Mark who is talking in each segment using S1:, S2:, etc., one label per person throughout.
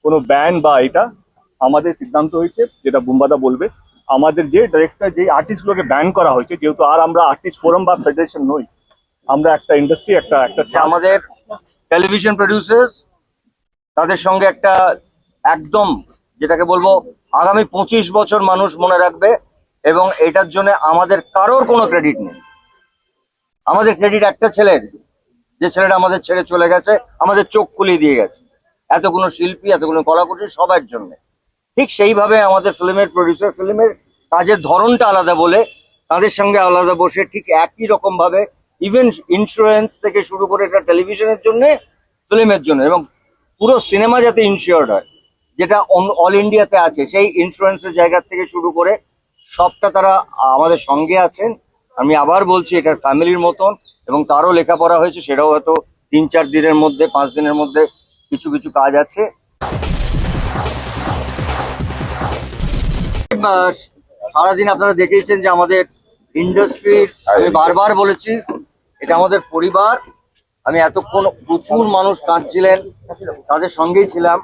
S1: কোনো ব্যান বা এটা আমাদের সিদ্ধান্ত হয়েছে, যেটা বুম্বাদা বলবে। আমাদের যে ডাইরেক্টর যে আর্টিস্টগুলোকে ব্যান করা হয়েছে, যেহেতু আর আমরা আর্টিস্ট ফোরাম বা ফেডারেশন নই, আমরা একটা ইন্ডাস্ট্রি, একটা
S2: আমাদের টেলিভিশন প্রডিউসার্স তাদের সঙ্গে একটা একদম যেটাকে বলবো আগামী 25 বছর মানুষ মনে রাখবে, এবং এটার জন্য আমাদের কারোর কোনো ক্রেডিট নেই। আমাদের ক্রেডিট একটা ছেলের, যে ছেলেটা আমাদের ছেড়ে চলে গেছে, আমাদের চোখ খুলিয়ে দিয়ে গেছে, এতগুলো শিল্পী, এতগুলো কলাকুশলী, সবার জন্য। ঠিক সেইভাবে আমাদের ফিল্মের প্রডিউসার, ফিল্মের কাজের ধরনটা আলাদা বলে তাদের সঙ্গে আলাদা বসে ঠিক একই রকম ভাবে ইভেন ইন্স্যুরেন্স থেকে শুরু করে এটা টেলিভিশনের জন্য, ফিল্মের জন্য, এবং পুরো সিনেমা যাতে ইনশিওর্ড হয়, যেটা অল ইন্ডিয়াতে আছে, সেই ইন্স্যুরেন্সের জায়গা থেকে শুরু করে সবটা তারা আমাদের সঙ্গে আছেন। আমি আবার বলছি, এটার ফ্যামিলির মতন, এবং তারও লেখাপড়া হয়েছে, সেটাও হয়তো 3-4 দিনের মধ্যে, 5 দিনের মধ্যে কিছু কিছু কাজ আছে। সারাদিন আপনারা দেখেছেন যে আমাদের ইন্ডাস্ট্রির, আমি বারবার বলেছি, এটা আমাদের পরিবার। আমি এতক্ষণ প্রচুর মানুষ কাঁদছিলেন, তাদের সঙ্গেই ছিলাম।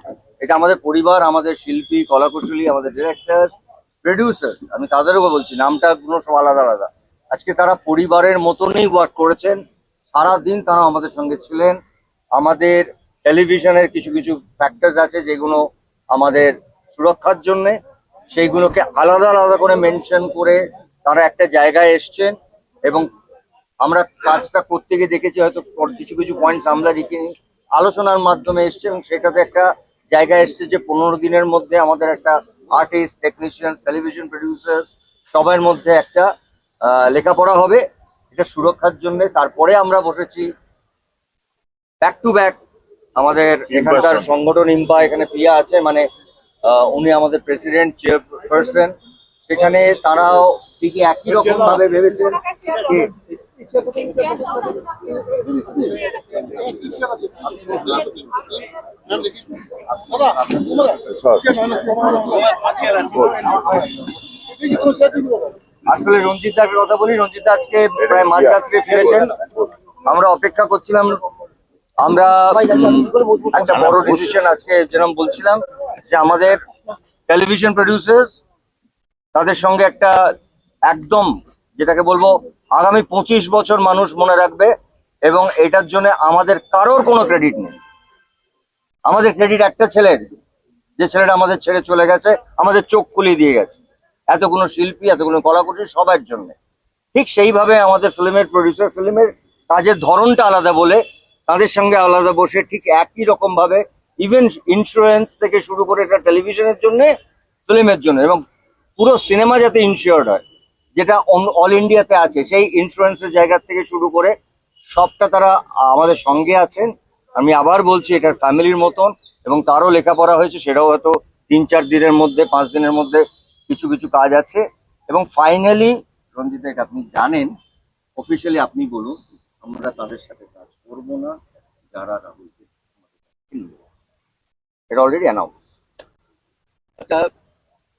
S2: এটা আমাদের পরিবার, আমাদের শিল্পী, কলাকুশলী, আমাদের ডিরেক্টর, প্রডিউসার, আমি তাদেরও বলছি, নামটা গুলো সব আলাদা আলাদা। আজকে তারা পরিবারের মতনই ওয়ার্ক করেছেন, সারাদিন তারা আমাদের সঙ্গে ছিলেন। আমাদের টেলিভিশনের কিছু কিছু ফ্যাক্টরস আছে যেগুলো আমাদের সুরক্ষার জন্য, সেইগুলোকে আলাদা আলাদা করে মেনশন করে তারা একটা জায়গায় এসছেন, এবং আমরা কাজটা করতে গিয়ে দেখেছি হয়তো কিছু কিছু পয়েন্টস আমরা লিখিনি, আলোচনার মাধ্যমে এসছে, এবং সেটাতে একটা জায়গায় এসছে যে 15 দিনের মধ্যে আমাদের একটা আর্টিস্ট, টেকনিশিয়ান, টেলিভিশন প্রডিউসার সবার মধ্যে একটা লেখাপড়া হবে, এটা সুরক্ষার জন্য। তারপরে আমরা বসেছি ব্যাক টু ব্যাক। আমাদের এখানকার সংগঠন ইম্পা, এখানে প্রিয়া আছে, মানে উনি আমাদের প্রেসিডেন্ট, চেয়ারপারসন, সেখানে তারাও ঠিক একই রকম ভাবে ভেবেছেন। আসলে রঞ্জিত দার কথা বলি, রঞ্জিত আজকে প্রায় মাঝরাত্রে ফিরেছেন, আমরা অপেক্ষা করছিলাম। আমরা একটা বড় ডিসিশন আজকে, যেরকম বলছিলাম, যে আমাদের টেলিভিশন প্রডিউসার্স তাদের সঙ্গে একটা একদম যেটাকে বলবো আগামী 25 বছর মানুষ মনে রাখবে, এবং এটার জন্য আমাদের কারোর কোনো ক্রেডিট নেই। আমাদের ক্রেডিট একটা ছেলের, যে ছেলেটা আমাদের ছেড়ে চলে গেছে, আমাদের চোখ খুলিয়ে দিয়ে গেছে, এতগুলো শিল্পী, এতগুলো কলাকুশলী, সবার জন্য। ঠিক সেইভাবে আমাদের ফিল্মের প্রডিউসার, ফিল্মের কাজের ধরনটা আলাদা বলে তাদের সঙ্গে আলাদা বসে ঠিক একই রকম ভাবে ইভেন ইন্স্যুরেন্স থেকে শুরু করে এটা টেলিভিশনের জন্য, ফিল্মের জন্য, এবং পুরো সিনেমা যাতে ইনশিওর্ড হয়, যেটা অল ইন্ডিয়াতে আছে, সেই ইন্স্যুরেন্সের জায়গা থেকে শুরু করে সবটা তারা আমাদের সঙ্গে আছেন। আমি আবার বলছি, এটার ফ্যামিলির মতন, এবং তারও লেখাপড়া হয়েছে, সেটাও হয়তো 3-4 দিনের মধ্যে, 5 দিনের মধ্যে কিছু কিছু কাজ আছে। এবং ফাইনালি রঞ্জিত, এটা আপনি জানেন, অফিসিয়ালি আপনি বলুন, আমরা তাদের সাথে কাজ করবো না যারা রাহুলকে কিনবে। এটা অলরেডি অ্যানাউন্স।
S3: আচ্ছা,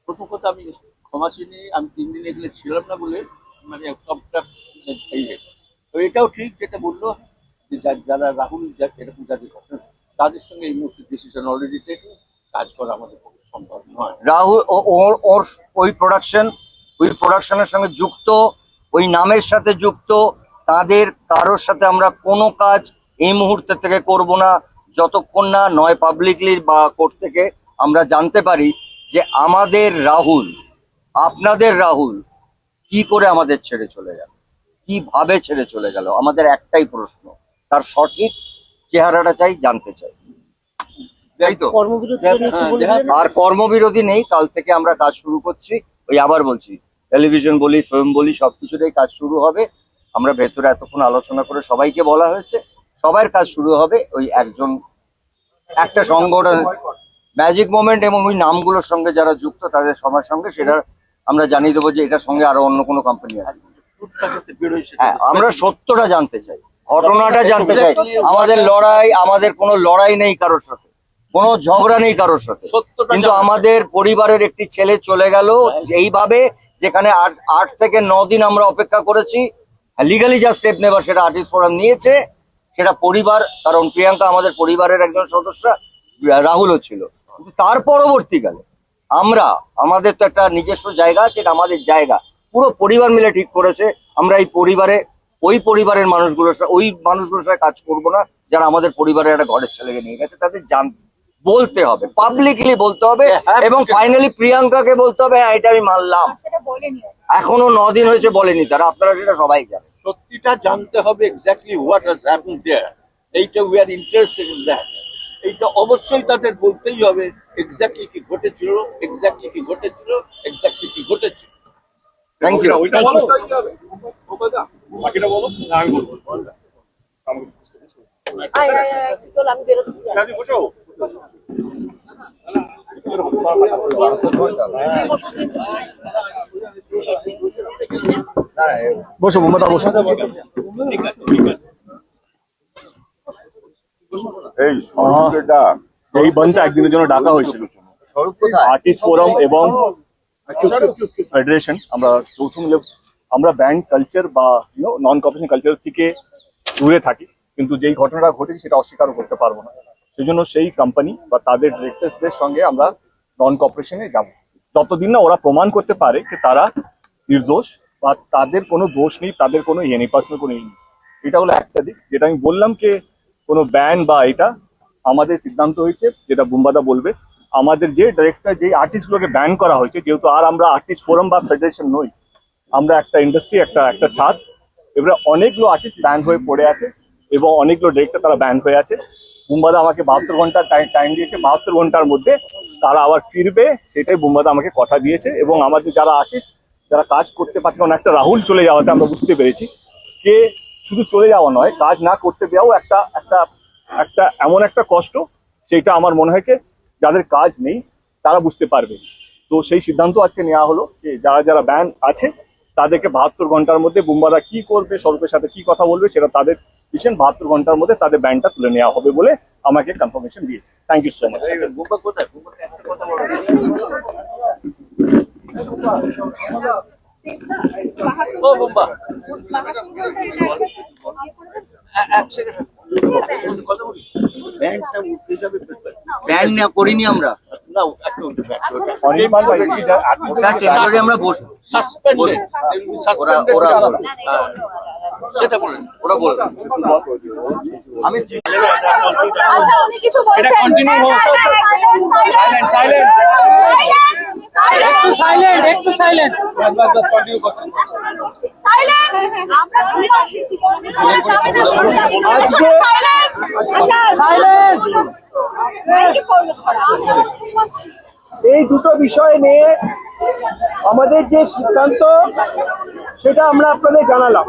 S3: প্রথম কথা আমি ক্ষমা চিনি, আমি 3 দিন এগুলো ছিলাম না বলে মানে সবটা হয়ে গেছে। তো এটাও ঠিক যেটা বললো, যে যারা রাহুল এরকম যাদের ঘটনা, তাদের সঙ্গে এই মুহূর্তে ডিসিশন অলরেডি টেকে, কাজ করা আমাদের পক্ষে সম্ভব নয়।
S2: রাহুল ওর ওই প্রোডাকশনের সঙ্গে যুক্ত, ওই নামের সাথে যুক্ত, তাদের কারোর সাথে আমরা কোনো কাজ এই মুহূর্তে থেকে করব না, যতক্ষণ না নয় পাবলিকলি বা কোর্ট থেকে আমরা জানতে পারি যে আমাদের রাহুল, আপনাদের রাহুল কি করে আমাদের ছেড়ে চলে গেল, কিভাবে ছেড়ে চলে গেল। আমাদের একটাই প্রশ্ন, তার সঠিক চেহারাটা চাই, জানতে চাই, তাই তো? আর কর্মবিরতি নেই, কাল থেকে আমরা কাজ শুরু করছি। ওই আবার বলছি, টেলিভিশন বলি, ফিল্ম বলি, সবকিছুতেই কাজ শুরু হবে। আমরা ভেতরে এতক্ষণ আলোচনা করে সবাইকে বলা হয়েছে, সবার কাজ শুরু হবে। ওই একটা সংগঠন ম্যাজিক মোমেন্ট, এবং ওই নামগুলোর সঙ্গে যারা যুক্ত তাদের সবার সঙ্গে সেটা আমরা জানিয়ে দেবো যে এটার সঙ্গে আরো অন্য কোনো কোম্পানি আছে। হ্যাঁ, আমরা সত্যটা জানতে চাই, ঘটনাটা জানতে চাই। আমাদের কোনো লড়াই নেই কারোর সাথে, কোনো ঝগড়া নেই কারোর সাথে, কিন্তু আমাদের পরিবারের একটি ছেলে চলে গেল এইভাবে, যেখানে 8 থেকে 9 দিন আমরা অপেক্ষা করেছি। লিগালি যা স্টেপ নেবার সেটা আর্টিস্ট ফোরাম নিয়েছে, সেটা পরিবার, কারণ প্রিয়াঙ্কা আমাদের পরিবারের একজন সদস্য, রাহুলও ছিল। কিন্তু তার পরবর্তীকালে আমাদের তো একটা নিজস্ব জায়গা আছে, এটা আমাদের জায়গা, পুরো পরিবার মিলে ঠিক করেছে আমরা ওই পরিবারের মানুষগুলোর সাথে কাজ করব না যারা আমাদের পরিবারের একটা ঘরের ছেলেকে নিয়ে গেছে। তাদের বলতে হবে, পাবলিকলি বলতে হবে, এবং ফাইনালি প্রিয়াঙ্কাকে বলতে হবে হ্যাঁ এটা আমি মানলাম। এখনো 9 দিন হয়েছে বলেনি তারা, আপনারা সেটা সবাই জানেন।
S3: সত্যিটা জানতে হবে এক্স্যাক্টলি হোয়াট হ্যাজ হ্যাপেন্ড দেয়ার। এইটা we are interested in that. এইটা অবশ্যই তাদের বলতেই হবে এক্স্যাক্টলি কি ঘটেছিল, এক্স্যাক্টলি কি ঘটেছিল, এক্স্যাক্টলি কি ঘটেছিল।
S2: Thank you.
S1: বাকিটা বলো না আমি বলবো। বসো বুম্বাদা বসো। এই বন্ধটা একদিনের জন্য ডাকা হয়েছিল আর্টিস্ট ফোরাম এবং ফেডারেশন। আমরা যৌথ মিলে আমরা ব্যান্ড কালচার বা নন কর্পোরেশন কালচার থেকে দূরে থাকি, কিন্তু যেই ঘটনাটা ঘটেছে সেটা অস্বীকার করতে পারবো না। সেই জন্য সেই কোম্পানি বা তাদের ডিরেক্টরসদের সঙ্গে আমরা নন কর্পোরেশনে যাব যতদিন না ওরা প্রমাণ করতে পারে যে তারা নির্দোষ বা তাদের কোনো দোষ নেই, তাদের কোনো ইয়ে নেই, পার্সোনাল কোনো ইয়ে নেই। এটা হলো একটা দিক যেটা আমি বললাম যে কোনো ব্যান বা এটা আমাদের সিদ্ধান্ত হয়েছে, যেটা বুম্বাদা বলবে। আমাদের যে ডিরেক্টর যে আর্টিস্টগুলোকে ব্যান করা হয়েছে, যেহেতু আর আমরা আর্টিস্ট ফোরাম বা ফেডারেশন নই, আমরা একটা ইন্ডাস্ট্রি, একটা ছাদ। এবারে অনেকগুলো আর্টিস্ট ব্যান হয়ে পড়ে আছে এবং অনেকগুলো ডিরেক্টর তারা ব্যান হয়ে আছে। বুম্বাদা আমাকে 72 ঘন্টা টাইম দিয়েছে, 72 ঘন্টার মধ্যে তারা আবার ফিরবে, সেটাই বুম্বাদা আমাকে কথা দিয়েছে। এবং আমাদের যারা আর্টিস্ট যারা কাজ করতে পারছে, কারণ একটা রাহুল চলে যাওয়াতে আমরা বুঝতে পেরেছি যে শুধু চলে যাওয়া নয়, কাজ না করতে দেওয়াও একটা একটা একটা এমন একটা কষ্ট, সেটা আমার মনে হয় যে যাদের কাজ নেই তারা বুঝতে পারবে। তো সেই সিদ্ধান্ত আজকে নেওয়া হলো যে যারা যারা ব্যান আছে তাদেরকে 72 ঘন্টার মধ্যে বুম্বাদা কি করবে, স্বরূপের সাথে কি কথা বলবে, সেটা তাদের ডিসিশন। 72 ঘন্টার মধ্যে তাদের ব্যানটা তুলে নেওয়া হবে বলে আমাকে কনফার্মেশন দিয়েছে। Thank you so much.
S3: Bumba কোথায়? বুম্বাকে একটা কথা বলো। ও বুম্বা, এক সেকেন্ড কথা বলি। ব্যান্ডটা উঠতে যাবে,
S2: ব্যান না করিনি আমরা,
S3: না একটা উঠে
S1: অনির্বাণ ভাই,
S2: ওটা টেম্পোরারি আমরা বসবো,
S3: সাসপেন্ডেড,
S2: ওরা
S3: সেটা বলেন।
S2: ওরা বলবে। আমি
S4: আচ্ছা উনি কিছু বলছেন।
S1: এটা continue হোক।
S4: সাইলেন্ট সাইলেন্ট
S5: একটু সাইলেন্ট
S1: কন্টিনিউ করছেন।
S4: সাইলেন্ট আমরা ছিল আছি কি বলবেন
S5: আজকে
S4: আচ্ছা
S5: সাইলেন্স
S4: কি করব
S5: এই দুটো বিষয় নিয়ে আমাদের যে সিদ্ধান্ত সেটা আমরা আপনাদের জানালাম।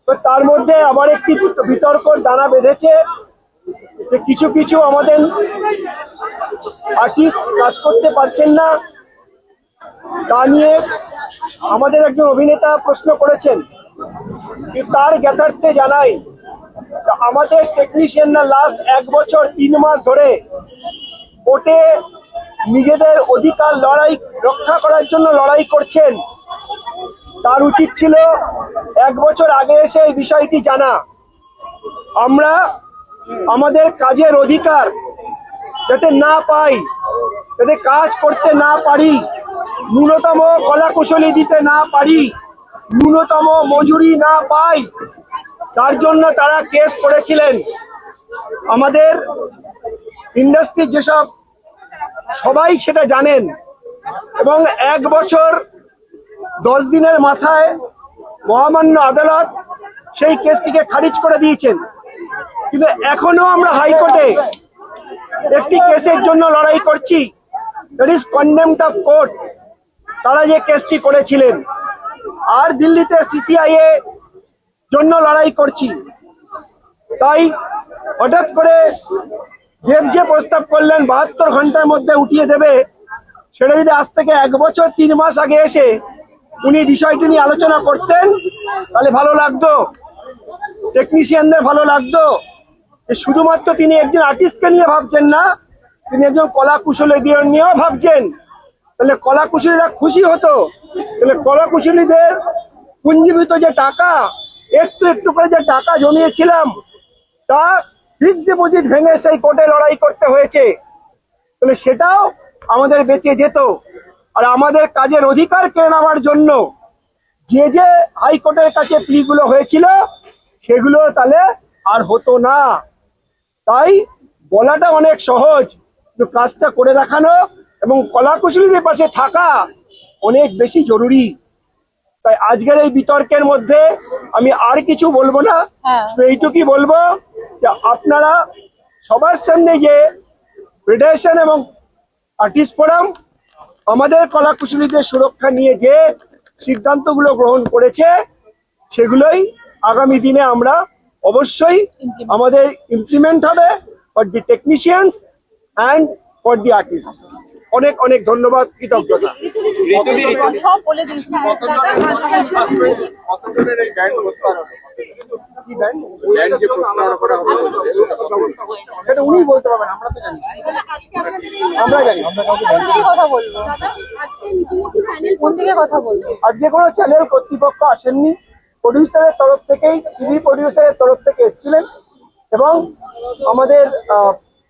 S5: তো তার মধ্যে আবার একটি বিতর্ক দানা বেঁধেছে যে কিছু কিছু আমাদের আর্টিস্ট কাজ করতে পারছেন না, তা নিয়ে আমাদের একজন অভিনেতা প্রশ্ন করেছেন। তার জ্ঞাতার্থে জানাই আমাদের টেকনিশিয়ানরা লাস্ট 1 বছর 3 মাস ধরে কোর্টে নিজেদের অধিকার রক্ষা করার জন্য লড়াই করছেন। তার উচিত ছিল 1 বছর আগে এসে এই বিষয়টি জানা। আমরা আমাদের কাজের অধিকার যাতে না পাই, যাতে কাজ করতে না পারি, ন্যূনতম কলাকুশলী দিতে না পারি, ন্যূনতম মজুরি না পাই, তার জন্য তারা কেস করেছিলেন। আমাদের ইন্ডাস্ট্রির যেসব সবাই সেটা জানেন, এবং 1 বছর 10 দিনের মাথায় মহামান্য আদালত সেই কেসটিকে খারিজ করে দিয়েছেন। কিন্তু এখনো আমরা হাইকোর্টে একটি কেসের জন্য লড়াই করছি, that is condemned of court. তারা যে কেসটি করেছিলেন, আর দিল্লিতে সিসিআইএ জন্য লড়াই করছি। তাই হঠাৎ করে দেব যে প্রস্তাব করলেন 72 ঘন্টার মধ্যে উঠিয়ে দেবে, সেটা যদি আজ থেকে 1 বছর 3 মাস আগে এসে উনি বিষয়টি নিয়ে আলোচনা করতেন তাহলে ভালো লাগতো, টেকনিশিয়ানদের ভালো লাগতো। শুধুমাত্র তিনি একজন আর্টিস্টকে নিয়ে ভাবছেন না, তিনি একজন কলা কুশলীদের নিয়েও ভাবছেন। তাহলে কলা কুশলীরা খুশি হতো। তাহলে কলা কুশলীদের পুঞ্জীভূত যে টাকা, একটু একটু করে যে টাকা জমিয়েছিলাম, তা ফিক্সড ডিপোজিট ভেঙে সেই কোর্টে লড়াই করতে হয়েছে। তাহলে সেটাও আমাদের বেঁচে যেত। আর আমাদের কাজের অধিকার কেড়ে নেওয়ার জন্য যে যে হাইকোর্টের কাছে প্লিগুলো হয়েছিল সেগুলো তাহলে আর হতো না। তাই বলাটা অনেক সহজ, কিন্তু কাজটা করে দেখানো এবং কলাকুশলীদের পাশে থাকা অনেক বেশি জরুরি। তাই আজকের এই বিতর্কের মধ্যে আমি আর কিছু বলবো না, শুধু এইটুকুই বলবো যে আপনারা সবার সামনে যে ফেডারেশন এবং আর্টিস্ট ফোরাম আমাদের কলাকুশলীদের সুরক্ষা নিয়ে যে সিদ্ধান্তগুলো গ্রহণ করেছে সেগুলোই আগামী দিনে আমরা অবশ্যই আমাদের ইমপ্লিমেন্ট হবে for the technicians and for the artist. অনেক অনেক ধন্যবাদ, কৃতজ্ঞতা।
S4: সব বলে দিয়েছি
S5: কি ব্যান্ড? সেটা উনি বলতে পারবেন, আমরা তো জানি। আমরা জানি।
S4: কোন দিকে কথা বলবো দাদা? আজকে নীতিমূর্তি চ্যানেল কোন দিকে কথা বলবো?
S5: আজকে কোনো চ্যানেল কর্তৃপক্ষ আসেননি, প্রডিউসারের তরফ থেকেই, টিভি প্রডিউসারের তরফ থেকে এসেছিলেন এবং আমাদের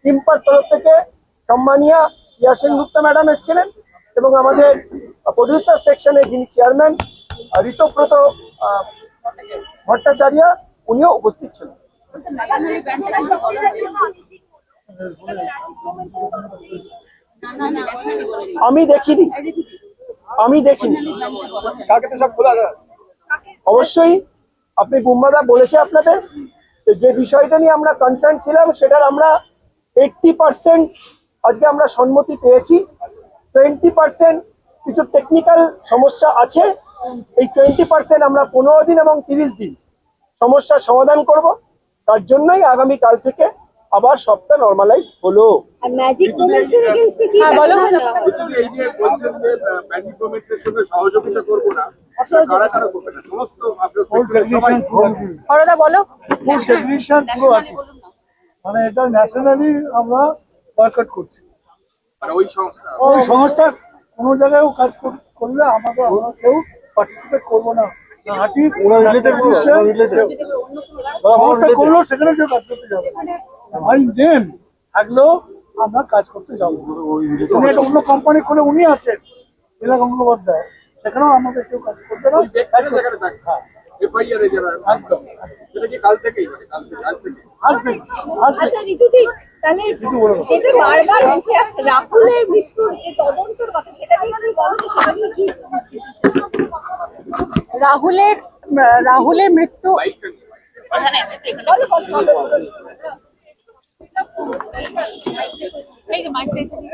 S5: টিম্পার তরফ থেকে সম্মানীয় ইয়াসিন গুপ্তা ম্যাডাম এসেছিলেন এবং আমাদের প্রডিউসার সেকশনের যিনি চেয়ারম্যান ঋতব্রত ভট্টাচার্য উনিও উপস্থিত ছিলেন। আমি দেখিনি। অবশ্যই আপনি বুম্বাদা বলেছে আপনাদের যে বিষয়টা নিয়ে আমরা কনসার্ন ছিলাম সেটার আমরা 80% আজকে আমরা সম্মতি পেয়েছি। 20% কিছু টেকনিক্যাল সমস্যা আছে, এই 20% আমরা 15 দিন এবং 30 দিন সমস্যার সমাধান করব। তার জন্যই আগামী কাল থেকে আবার সবটা নর্মালাইজড হলো।
S4: আর ম্যাজিক মোমেন্টস এর এগেইনস্টে কি বলো?
S6: এই যে বলছেন যে ম্যাজিক মোমেন্টসের সঙ্গে সহযোগিতা করব না, কারা কারা করবে না? সমস্ত আপনার সবাই
S4: হরদা বলো।
S7: টেকনিশিয়ান পুরো আর্টিস্ট, মানে এটা ন্যাশনালি আমরা বয়কট করছি।
S6: মানে ওই সংস্থা
S7: ওই সংস্থা কোনো জায়গায়ও কাজ করলে আমরা কেউ পার্টিসিপেট করবো না। আর্টিস্ট সংস্থা করলেও সেখানে কেউ কাজ করতে যাবে, আর দেন থাকলেও আমরা কাজ করতে যাবো। উনি একটা অন্য কোম্পানি খুলে উনি আছেন নীলা গঙ্গোপাধ্যায়, সেখানেও আমাদের কেউ কাজ করতে না।
S6: জায়গাটা থাকে এফআইআর এ যারা
S7: একদম
S6: সেটা কি কাল থেকেই, মানে কাল থেকে আজ থেকে?
S4: আচ্ছা ঋতুদি, তাহলে এটা বারবার উঠে আসছে রাহুলের মৃত্যুর যে তদন্তের কথা, সেটা নিয়ে কি বলো? সেটা নিয়ে কি
S8: রাহুলের মৃত্যু
S4: বলো, বলো, বলো।
S8: এই যে মাইকটা এখানে।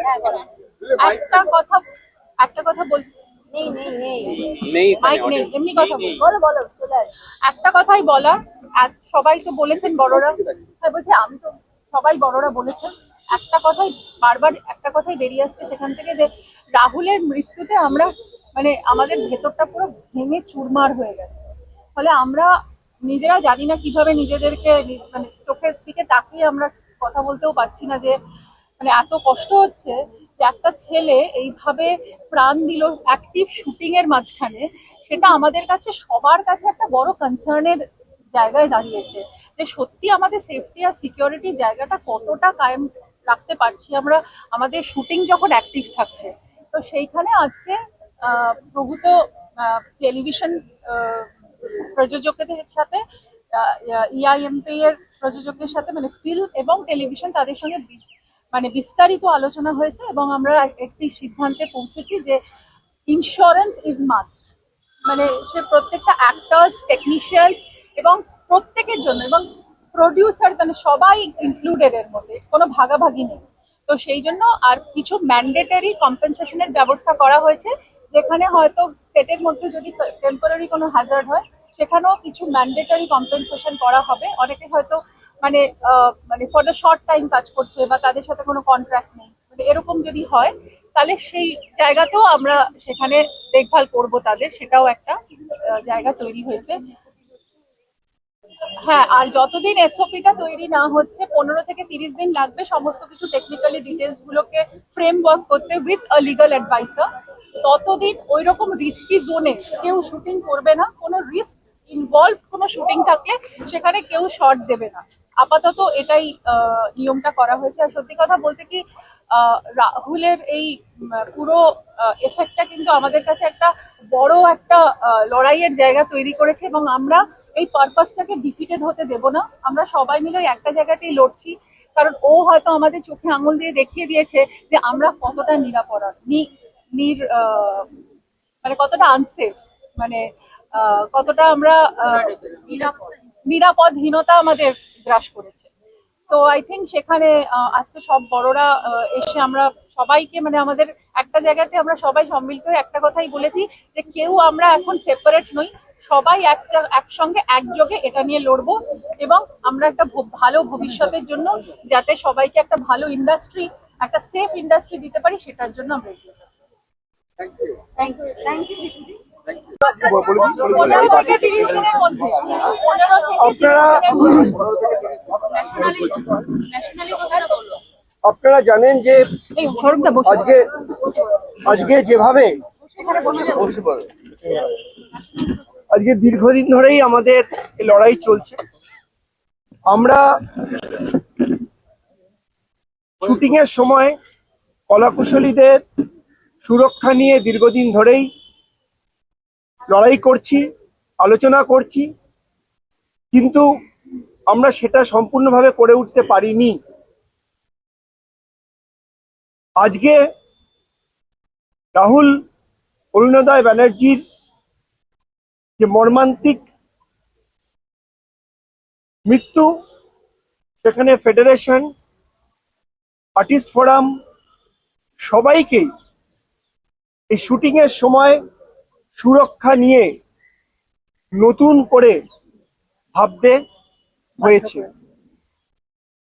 S8: একটা কথা বলছি, মাইক নেই, এমনি কথা বলছি।
S4: বলো, বলো, চলে আসো।
S8: একটা কথাই বলার, সবাই তো বলেছেন বড়রা, বলছি আমি তো, সবাই বড়রা বলেছেন একটা কথাই, বারবার একটা কথাই বেরিয়ে আসছে সেখান থেকে, যে রাহুলের মৃত্যুতে আমরা মানে আমাদের ভেতরটা পুরো ভেঙে চুরমার হয়ে গেছে। ফলে আমরা নিজেরা জানি না কিভাবে নিজেদেরকে, মানে চোখের দিকে তাকিয়ে আমরা কথা বলতেও পারছি না, যে মানে এত কষ্ট হচ্ছে যে একটা ছেলে এইভাবে প্রাণ দিল অ্যাক্টিভ শুটিং এর মাঝখানে। সেটা আমাদের কাছে, সবার কাছে একটা বড় কনসার্নের জায়গায় দাঁড়িয়েছে, যে সত্যি আমাদের সেফটি আর সিকিউরিটির জায়গাটা কতটা কায়েম রাখতে পারছি আমরা আমাদের শুটিং যখন অ্যাক্টিভ থাকছে। তো সেইখানে আজকে প্রভূত টেলিভিশন প্রযোজকদের সাথে, ইআইএমপি এর প্রযোজকের সাথে, মানে ফিল্ম এবং টেলিভিশন, তাদের সঙ্গে মানে বিস্তারিত আলোচনা হয়েছে এবং আমরা একটি সিদ্ধান্তে পৌঁছেছি যে ইন্স্যুরেন্স ইজ মাস্ট। মানে সে প্রত্যেকটা অ্যাক্টার্স, টেকনিশিয়ানস এবং প্রত্যেকের জন্য, এবং প্রডিউসার, মানে সবাই ইনক্লুডেড এর মধ্যে, কোনো ভাগাভাগি নেই। তো সেই জন্য আর কিছু ম্যান্ডেটরি কম্পেনসেশনের ব্যবস্থা করা হয়েছে, যেখানে হয়তো সেটের মধ্যে যদি টেম্পোরারি কোনো হ্যাজার্ড হয় সেখানেও কিছু ম্যান্ডেটরি কম্পেনসেশন করা হবে। অনেকে হয়তো মানে মানে ফর দ্য শর্ট টাইম কাজ করছে বা তাদের সাথে কোনো কন্ট্রাক্ট নেই, মানে এরকম যদি হয় তাহলে সেই জায়গাতেও আমরা সেখানে দেখভাল করব তাদের, সেটাও একটা জায়গা তৈরি হয়েছে। হ্যাঁ, আর যতদিন এসওপিটা তৈরি না হচ্ছে, 15 থেকে 30 দিন লাগবে সমস্ত কিছু টেকনিক্যালি ডিটেলস গুলোকে ফ্রেমওয়ার্ক করতে উইথ আ লিগাল অ্যাডভাইসার। ততদিন ওই রকম রিস্কি জোনে কেউ শুটিং করবে না, কোনো রিস্ক ইনভলভ কোনো শুটিং থাকলে সেখানে কেউ শর্ট দেবে না। আপাতত এটাই নিয়মটা করা হয়েছে। আর সত্যি কথা বলতে কি, রাহুলের এই পুরো এফেক্টটা কিন্তু আমাদের কাছে একটা বড় একটা লড়াইয়ের জায়গা তৈরি করেছে, এবং আমরা এই পারপাসটাকে ডিফিটেড হতে দেব না। আমরা সবাই মিলে ওই একটা জায়গাতেই লড়ছি, কারণ ও হয়তো আমাদের চোখে আঙুল দিয়ে দেখিয়ে দিয়েছে যে আমরা কতটা নিরাপরাধ, মানে কতটা আনসেফ, মানে কতটা আমরা নিরাপদহীনতা আমাদের গ্রাস করেছে। তো আই থিঙ্ক সেখানে আজকে সব বড়রা এসে আমরা সবাইকে, মানে আমাদের একটা জায়গাতে আমরা সবাই সম্মিলিত হয়ে একটা কথাই বলেছি যে কেউ আমরা এখন সেপারেট নই, সবাই একসঙ্গে একযোগে এটা নিয়ে লড়বো, এবং আমরা একটা ভালো ভবিষ্যতের জন্য যাতে সবাইকে একটা ভালো ইন্ডাস্ট্রি, একটা সেফ ইন্ডাস্ট্রি দিতে পারি, সেটার জন্য আমরা এগিয়ে যাবো।
S4: থ্যাংক ইউ দিদি।
S8: 15 থেকে 30 দিনের মধ্যে, 15 থেকে 30 দিনের মধ্যে।
S5: আপনারা জানেন যে
S8: এই সৌরভদা বসে
S5: আজকে যেভাবে আজকে দীর্ঘদিন ধরেই আমাদের এই লড়াই চলছে। আমরা শুটিং এর সময় কলাকুশলীদের সুরক্ষা নিয়ে দীর্ঘদিন ধরেই লড়াই করছি, আলোচনা করছি, কিন্তু আমরা সেটা সম্পূর্ণভাবে করে উঠতে পারিনি। আজকে রাহুল অরুণোদয় ব্যানার্জির যে মর্মান্তিক মৃত্যু, সেখানে ফেডারেশন, আর্টিস্ট ফোরাম সবাইকেই এই শুটিং এর সময় সুরক্ষা নিয়ে নতুন করে ভাবতে হয়েছে।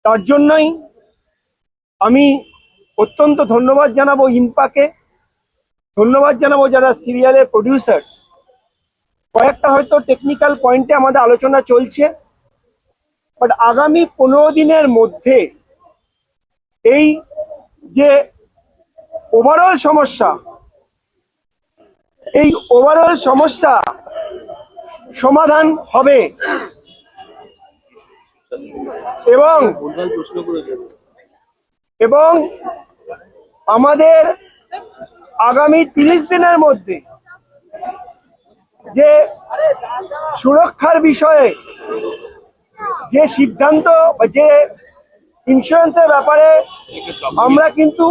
S5: তার জন্যই আমি অত্যন্ত ধন্যবাদ জানাবো ইম্পাকে, ধন্যবাদ জানাবো যারা সিরিয়ালের প্রডিউসার্স। কয়েকটা হয়তো টেকনিক্যাল পয়েন্টে আমাদের আলোচনা চলছে, বাট আগামী 15 দিনের মধ্যে এই যে ওভারঅল সমস্যা, এই ওভারঅল সমস্যা সমাধান হবে, এবং আমাদের আগামী 30 দিনের মধ্যে যে সুরক্ষার বিষয়ে যে সিদ্ধান্ত, যে ইন্স্যুরেন্সের ব্যাপারে আমরা কিন্তু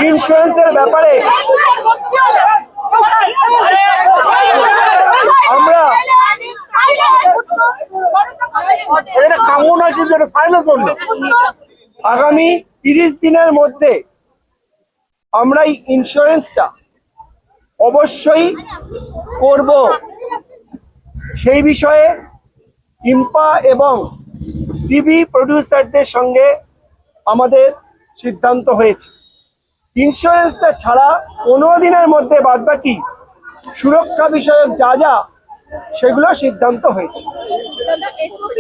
S5: ইন্স্যুরেন্সের ব্যাপারে আমরা আগামী 30 দিনের মধ্যে আমরা এই ইন্স্যুরেন্সটা অবশ্যই করব। সেই বিষয়ে ইম্পা এবং টিভি প্রডিউসারদের সঙ্গে আমাদের সিদ্ধান্ত হয়েছে। ইন্স্যুরেন্সটা ছাড়া 15 দিনের মধ্যে বাদবাকি সুরক্ষা বিষয়ক যা যা সেগুলো সিদ্ধান্ত হয়েছে।
S4: দাদা, SOP